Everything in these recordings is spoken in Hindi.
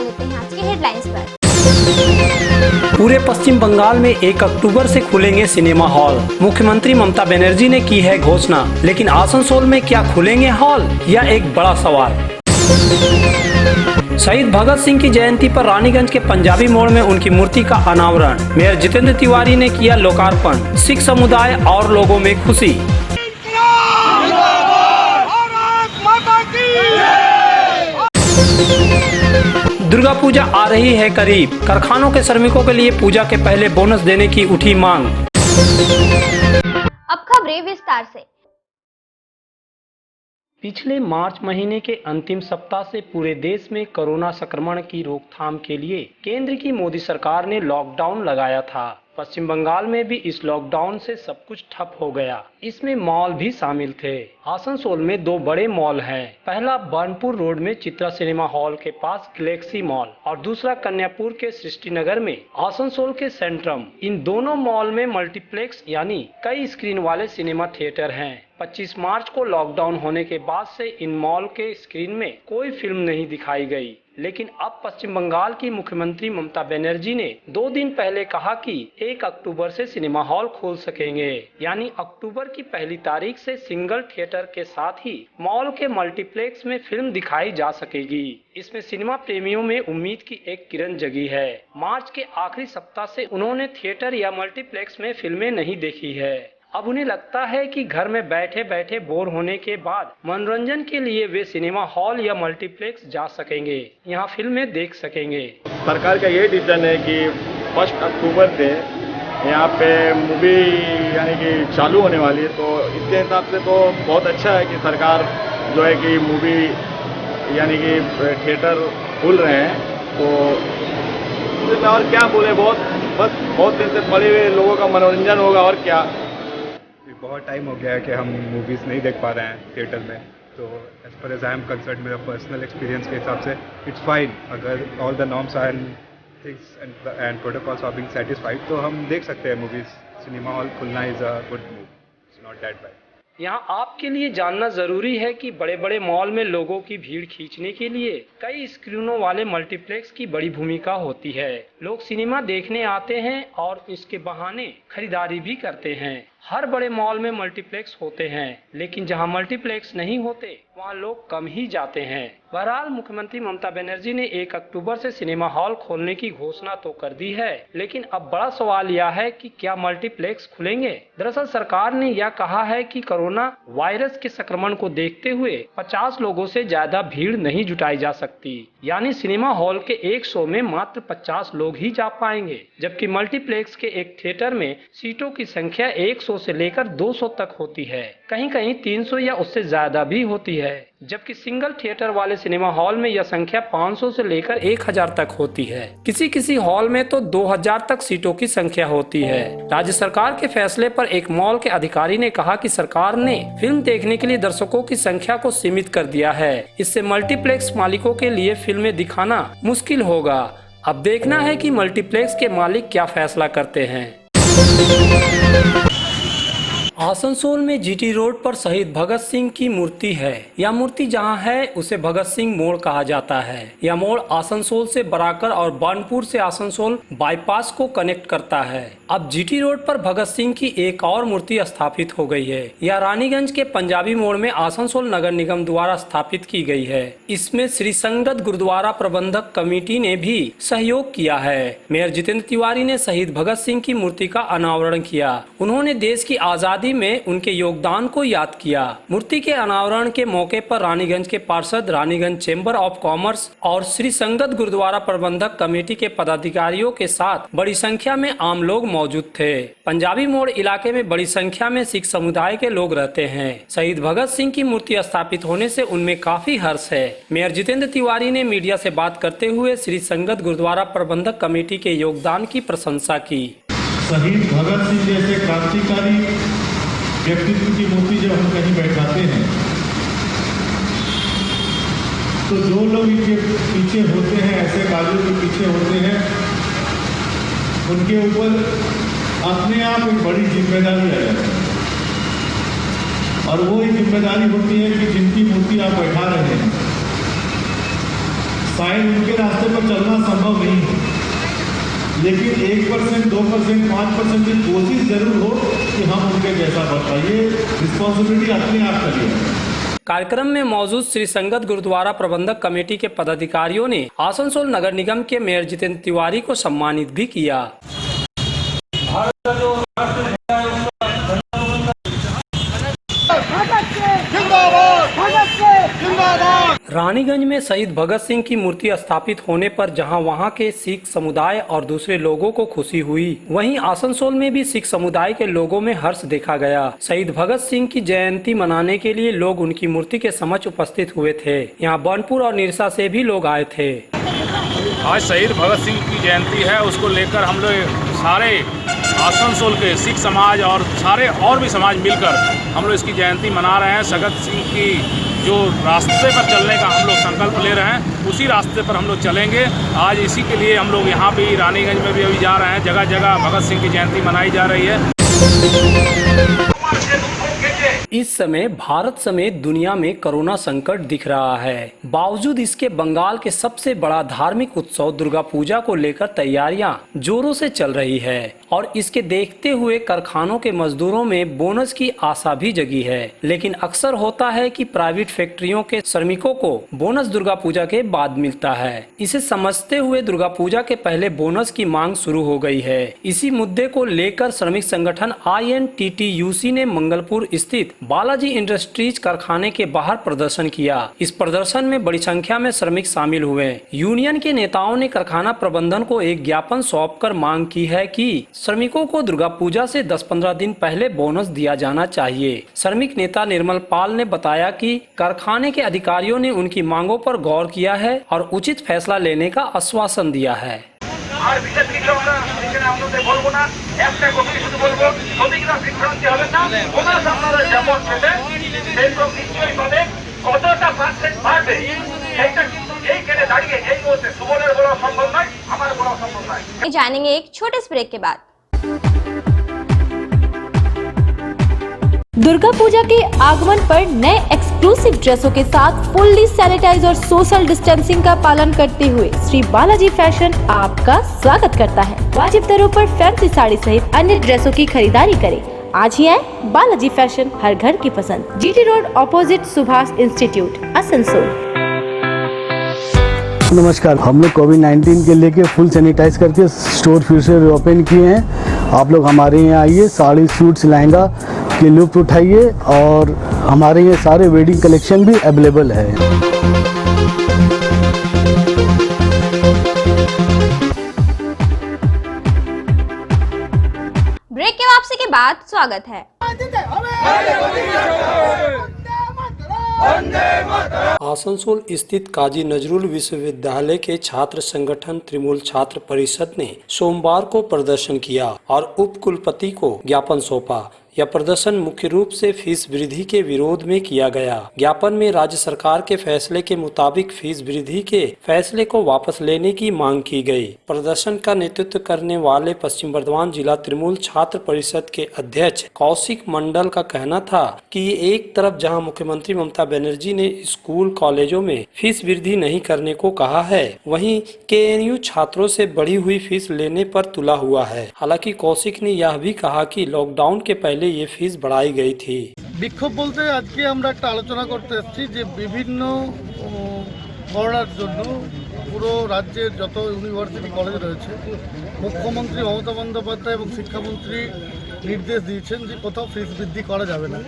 नजर लेते हैं आज के हेडलाइंस पर। पूरे पश्चिम बंगाल में 1 अक्टूबर से खुलेंगे सिनेमा हॉल। मुख्यमंत्री ममता बनर्जी ने की है घोषणा, लेकिन आसनसोल में क्या खुलेंगे हॉल, यह एक बड़ा सवाल। शहीद भगत सिंह की जयंती पर रानीगंज के पंजाबी मोड़ में उनकी मूर्ति का अनावरण। मेयर जितेंद्र तिवारी ने किया लोकार्पण। सिख समुदाय और लोगों में खुशी। दुर्गा पूजा आ रही है करीब। कारखानों के श्रमिकों के लिए पूजा के पहले बोनस देने की उठी मांग। अब खबरें विस्तार से। पिछले मार्च महीने के अंतिम सप्ताह से पूरे देश में कोरोना संक्रमण की रोकथाम के लिए केंद्र की मोदी सरकार ने लॉकडाउन लगाया था। पश्चिम बंगाल में भी इस लॉकडाउन से सब कुछ ठप हो गया। इसमें मॉल भी शामिल थे। आसनसोल में 2 बड़े मॉल हैं। पहला बर्नपुर रोड में चित्रा सिनेमा हॉल के पास गैलेक्सी मॉल और दूसरा कन्यापुर के सृष्टि नगर में आसनसोल के सेंट्रम। इन दोनों मॉल में मल्टीप्लेक्स यानी कई स्क्रीन वाले सिनेमा थिएटर हैं। 25 मार्च को लॉकडाउन होने के बाद से इन मॉल के स्क्रीन में कोई फिल्म नहीं दिखाई गई, लेकिन अब पश्चिम बंगाल की मुख्यमंत्री ममता बनर्जी ने 2 दिन पहले कहा कि 1 अक्टूबर से सिनेमा हॉल खोल सकेंगे, यानी अक्टूबर की पहली तारीख से सिंगल थिएटर के साथ ही मॉल के मल्टीप्लेक्स में फिल्म दिखाई जा सकेगी। इसमें सिनेमा प्रेमियों में उम्मीद की एक किरण जगी है। मार्च के आखिरी सप्ताह से उन्होंने थिएटर या मल्टीप्लेक्स में फिल्में नहीं देखी है। अब उन्हें लगता है कि घर में बैठे बैठे बोर होने के बाद मनोरंजन के लिए वे सिनेमा हॉल या मल्टीप्लेक्स जा सकेंगे, यहाँ फिल्में देख सकेंगे। सरकार का ये डिसीजन है कि 1 अक्टूबर से यहाँ पे मूवी यानी कि चालू होने वाली है, तो इसके हिसाब से तो बहुत अच्छा है कि सरकार जो है कि मूवी यानी कि थिएटर खुल रहे हैं। तो मैं और क्या बोले, बहुत दिन से पड़े हुए लोगों का मनोरंजन होगा और क्या। बहुत टाइम हो गया है कि हम मूवीज़ नहीं देख पा रहे हैं थिएटर में, तो as per as I am concerned, मेरा पर्सनल एक्सपीरियंस के हिसाब से इट्स फाइन। अगर all the norms and things and protocols are being satisfied तो हम देख सकते हैं मूवीज़। सिनेमा हॉल खुलना is a good move, it's not that bad. यहाँ आपके लिए जानना जरूरी है कि बड़े बड़े मॉल में लोगों की भीड़ खींचने के लिए कई स्क्रीनों वाले मल्टीप्लेक्स की बड़ी भूमिका होती है। लोग सिनेमा देखने आते हैं और इसके बहाने खरीदारी भी करते हैं। हर बड़े मॉल में मल्टीप्लेक्स होते हैं, लेकिन जहां मल्टीप्लेक्स नहीं होते वहां लोग कम ही जाते हैं। बहरहाल मुख्यमंत्री ममता बनर्जी ने 1 अक्टूबर से सिनेमा हॉल खोलने की घोषणा तो कर दी है, लेकिन अब बड़ा सवाल यह है कि क्या मल्टीप्लेक्स खुलेंगे। दरअसल सरकार ने यह कहा है कि कोरोना वायरस के संक्रमण को देखते हुए 50 लोगों से ज्यादा भीड़ नहीं जुटाई जा सकती, यानी सिनेमा हॉल के एक शो में मात्र 50 लोग ही जा पाएंगे, जबकि मल्टीप्लेक्स के एक थिएटर में सीटों की संख्या 100 से लेकर 200 तक होती है, कहीं कहीं 300 या उससे ज्यादा भी होती है, जबकि सिंगल थिएटर वाले सिनेमा हॉल में यह संख्या 500 से लेकर 1000 तक होती है। किसी किसी हॉल में तो 2000 तक सीटों की संख्या होती है। राज्य सरकार के फैसले पर एक मॉल के अधिकारी ने कहा कि सरकार ने फिल्म देखने के लिए दर्शकों की संख्या को सीमित कर दिया है। इससे मल्टीप्लेक्स मालिकों के लिए फिल्में दिखाना मुश्किल होगा। अब देखना है कि मल्टीप्लेक्स के मालिक क्या फैसला करते हैं। आसनसोल में जीटी रोड पर शहीद भगत सिंह की मूर्ति है। यह मूर्ति जहां है उसे भगत सिंह मोड़ कहा जाता है। यह मोड़ आसनसोल से बराकर और बर्नपुर से आसनसोल बाईपास को कनेक्ट करता है। अब जीटी रोड पर भगत सिंह की एक और मूर्ति स्थापित हो गई है। यह रानीगंज के पंजाबी मोड़ में आसनसोल नगर निगम द्वारा स्थापित की गई है। इसमें श्री संगत गुरुद्वारा प्रबंधक कमेटी ने भी सहयोग किया है। मेयर जितेंद्र तिवारी ने शहीद भगत सिंह की मूर्ति का अनावरण किया। उन्होंने देश की आजादी में उनके योगदान को याद किया। मूर्ति के अनावरण के मौके पर रानीगंज के पार्षद, रानीगंज चेंबर ऑफ कॉमर्स और श्री संगत गुरुद्वारा प्रबंधक कमेटी के पदाधिकारियों के साथ बड़ी संख्या में आम लोग मौजूद थे। पंजाबी मोड़ इलाके में बड़ी संख्या में सिख समुदाय के लोग रहते हैं। शहीद भगत सिंह की मूर्ति स्थापित होने से उनमें काफी हर्ष है। मेयर जितेंद्र तिवारी ने मीडिया से बात करते हुए श्री संगत गुरुद्वारा प्रबंधक कमेटी के योगदान की प्रशंसा की। शहीद भगत सिंह जैसे क्रांतिकारी व्यक्तित्व की मूर्ति जब हम कहीं बैठाते हैं तो जो लोग इनके पीछे होते हैं, ऐसे काजों के पीछे होते हैं, उनके ऊपर अपने आप एक बड़ी जिम्मेदारी आ जाती है। और वो एक जिम्मेदारी होती है कि जिनकी मूर्ति आप बैठा रहे हैं शायद उनके रास्ते पर चलना संभव नहीं है, लेकिन 1%, 2%, 5% की कोशिश जरूर हो कि हम उनके जैसा बन पाए। ये रिस्पॉन्सिबिलिटी अपने आप करिए। कार्यक्रम में मौजूद श्री संगत गुरुद्वारा प्रबंधक कमेटी के पदाधिकारियों ने आसनसोल नगर निगम के मेयर जितेंद्र तिवारी को सम्मानित भी किया। रानीगंज में शहीद भगत सिंह की मूर्ति स्थापित होने पर जहां वहां के सिख समुदाय और दूसरे लोगों को खुशी हुई, वहीं आसनसोल में भी सिख समुदाय के लोगों में हर्ष देखा गया। शहीद भगत सिंह की जयंती मनाने के लिए लोग उनकी मूर्ति के समक्ष उपस्थित हुए थे। यहां बनपुर और निरसा से भी लोग आए थे। आज शहीद भगत सिंह की जयंती है, उसको लेकर हम लोग सारे आसनसोल के सिख समाज और सारे और भी समाज मिलकर हम लोग इसकी जयंती मना रहे हैं। भगत सिंह की जो रास्ते पर चलने का हम लोग संकल्प ले रहे हैं, उसी रास्ते पर हम लोग चलेंगे। आज इसी के लिए हम लोग यहाँ भी रानीगंज में भी अभी जा रहे हैं। जगह जगह भगत सिंह की जयंती मनाई जा रही है। इस समय भारत समेत दुनिया में कोरोना संकट दिख रहा है। बावजूद इसके बंगाल के सबसे बड़ा धार्मिक उत्सव दुर्गा पूजा को लेकर तैयारियां जोरों से चल रही है और इसके देखते हुए कारखानों के मजदूरों में बोनस की आशा भी जगी है। लेकिन अक्सर होता है कि प्राइवेट फैक्ट्रियों के श्रमिकों को बोनस दुर्गा पूजा के बाद मिलता है। इसे समझते हुए दुर्गा पूजा के पहले बोनस की मांग शुरू हो गई है। इसी मुद्दे को लेकर श्रमिक संगठन INTTUC ने मंगलपुर स्थित बालाजी इंडस्ट्रीज कारखाने के बाहर प्रदर्शन किया। इस प्रदर्शन में बड़ी संख्या में श्रमिक शामिल हुए। यूनियन के नेताओं ने कारखाना प्रबंधन को एक ज्ञापन सौंपकर मांग की है कि श्रमिकों को दुर्गा पूजा से 10-15 दिन पहले बोनस दिया जाना चाहिए। श्रमिक नेता निर्मल पाल ने बताया कि कारखाने के अधिकारियों ने उनकी मांगों पर गौर किया है और उचित फैसला लेने का आश्वासन दिया है। আর বিজেপি আমরা এখানে আপনাদের বলবো না, একটা কথা শুধু বলবো, শ্রমিকরা বিভ্রান্তি হবে না। বোনাস আপনারা যেমন পেতেন সেরকম নিশ্চয়ই পাবেন। কতটা পার্সেন্ট বাড়বে সেটা কিন্তু এইখানে দাঁড়িয়ে এই মুহূর্তে সুবলের বলা সম্ভব নয়, আমার বলা সম্ভব নয়। जानेंगे एक छोटे से ब्रेक के बाद। दुर्गा पूजा के आगमन पर नए एक्सक्लूसिव ड्रेसों के साथ फुल्ली सैनिटाइज और सोशल डिस्टेंसिंग का पालन करते हुए श्री बालाजी फैशन आपका स्वागत करता है। वाजिब दरों पर फैंसी साड़ी सहित अन्य ड्रेसों की खरीदारी करें। आज ही आए बालाजी फैशन, हर घर की पसंद। GT road opposite Subhash institute, Asansol. नमस्कार, हम लोग कोविड-19 के लेके फुल सैनिटाइज करके स्टोर फिर से ओपन किए हैं। आप लोग हमारे यहाँ आइए, साड़ी, सूट्स, लहंगा के लुत्फ उठाइए और हमारे यहाँ सारे वेडिंग कलेक्शन भी अवेलेबल है। ब्रेक के वापसी के बाद स्वागत है। आसनसोल स्थित काजी नजरुल विश्वविद्यालय के छात्र संगठन तृणमूल छात्र परिषद ने सोमवार को प्रदर्शन किया और उप कुलपति को ज्ञापन सौंपा। यह प्रदर्शन मुख्य रूप से फीस वृद्धि के विरोध में किया गया। ज्ञापन में राज्य सरकार के फैसले के मुताबिक फीस वृद्धि के फैसले को वापस लेने की मांग की गई। प्रदर्शन का नेतृत्व करने वाले पश्चिम बर्धमान जिला तृणमूल छात्र परिषद के अध्यक्ष कौशिक मंडल का कहना था कि एक तरफ जहां मुख्यमंत्री ममता बनर्जी ने स्कूल कॉलेजों में फीस वृद्धि नहीं करने को कहा है, वहीं KNU छात्रों से बढ़ी हुई फीस लेने पर तुला हुआ है। हालांकि कौशिक ने यह भी कहा कि लॉकडाउन के पहले ये फीस बढ़ाई गई थी। বিক্ষোভ বলতে আজকে আমরা একটা আলোচনা করতে এসেছি যে বিভিন্ন করোনার জন্য পুরো রাজ্যের যত ইউনিভার্সিটি কলেজ রয়েছে, মুখ্যমন্ত্রী মমতা বন্দ্যোপাধ্যায় এবং শিক্ষামন্ত্রী নির্দেশ দিয়েছেন যে কোথাও ফিস বৃদ্ধি করা যাবে না।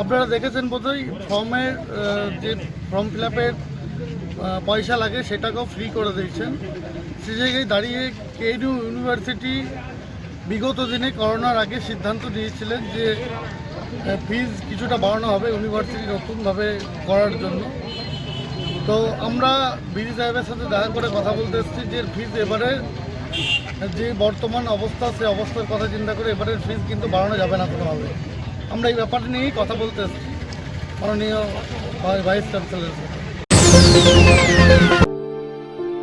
আপনারা দেখেছেন বোধহয় ফর্মের যে ফর্ম ফিল আপের পয়সা লাগে সেটাকেও ফ্রি করে দিয়েছেন। সে জায়গায় দাঁড়িয়ে KNU ইউনিভার্সিটি বিগত দিনে করোনার আগে সিদ্ধান্ত নিয়েছিলেন যে ফিজ কিছুটা বাড়ানো হবে ইউনিভার্সিটি নতুনভাবে করার জন্য। তো আমরা বিডি সাহেবের সাথে দেখা করে কথা বলতে এসেছি যে ফিজ এবারে যে বর্তমান অবস্থা সে অবস্থার কথা চিন্তা করে এবারের ফিজ কিন্তু বাড়ানো যাবে না কোনোভাবে। আমরা এই ব্যাপারটা নিয়েই কথা বলতে এসেছি মাননীয় ভাইস চ্যান্সেলরের সাথে।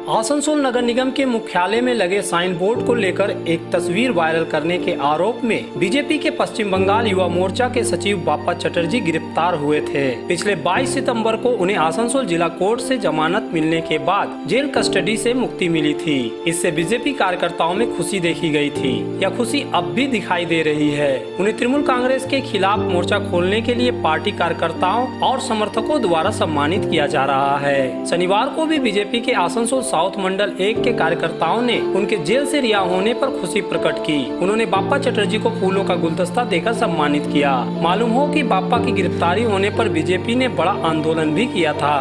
आसनसोल नगर निगम के मुख्यालय में लगे साइन बोर्ड को लेकर एक तस्वीर वायरल करने के आरोप में बीजेपी के पश्चिम बंगाल युवा मोर्चा के सचिव बाप्पा चटर्जी गिरफ्तार हुए थे। पिछले 22 सितंबर को उन्हें आसनसोल जिला कोर्ट से जमानत मिलने के बाद जेल कस्टडी से मुक्ति मिली थी। इससे बीजेपी कार्यकर्ताओं में खुशी देखी गई थी। यह खुशी अब भी दिखाई दे रही है। उन्हें तृणमूल कांग्रेस के खिलाफ मोर्चा खोलने के लिए पार्टी कार्यकर्ताओं और समर्थकों द्वारा सम्मानित किया जा रहा है। शनिवार को भी बीजेपी के आसनसोल साउथ मंडल 1 के कार्यकर्ताओं ने उनके जेल से रिहा होने पर खुशी प्रकट की। उन्होंने बाप्पा चटर्जी को फूलों का गुलदस्ता देकर सम्मानित किया। मालूम हो कि बाप्पा की गिरफ्तारी होने पर बीजेपी ने बड़ा आंदोलन भी किया था।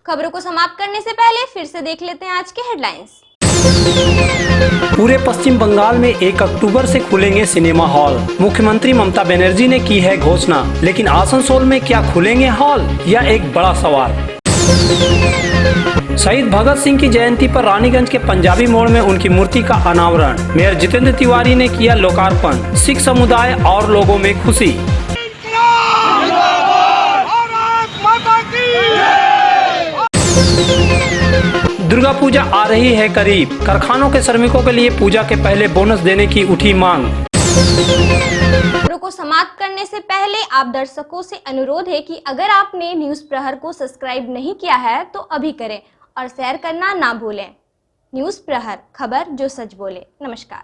खबरों को समाप्त करने से पहले फिर से देख लेते हैं आज के हेडलाइंस। पूरे पश्चिम बंगाल में 1 अक्टूबर से खुलेंगे सिनेमा हॉल। मुख्यमंत्री ममता बनर्जी ने की है घोषणा, लेकिन आसनसोल में क्या खुलेंगे हॉल, यह एक बड़ा सवाल। शहीद भगत सिंह की जयंती पर रानीगंज के पंजाबी मोड़ में उनकी मूर्ति का अनावरण। मेयर जितेंद्र तिवारी ने किया लोकार्पण। सिख समुदाय और लोगों में खुशी। दुर्गा पूजा आ रही है करीब। कारखानों के श्रमिकों के लिए पूजा के पहले बोनस देने की उठी मांग। खबरों को समाप्त करने से पहले आप दर्शकों से अनुरोध है कि अगर आपने न्यूज प्रहर को सब्सक्राइब नहीं किया है तो अभी करें और शेयर करना ना भूलें। न्यूज प्रहर, खबर जो सच बोले। नमस्कार।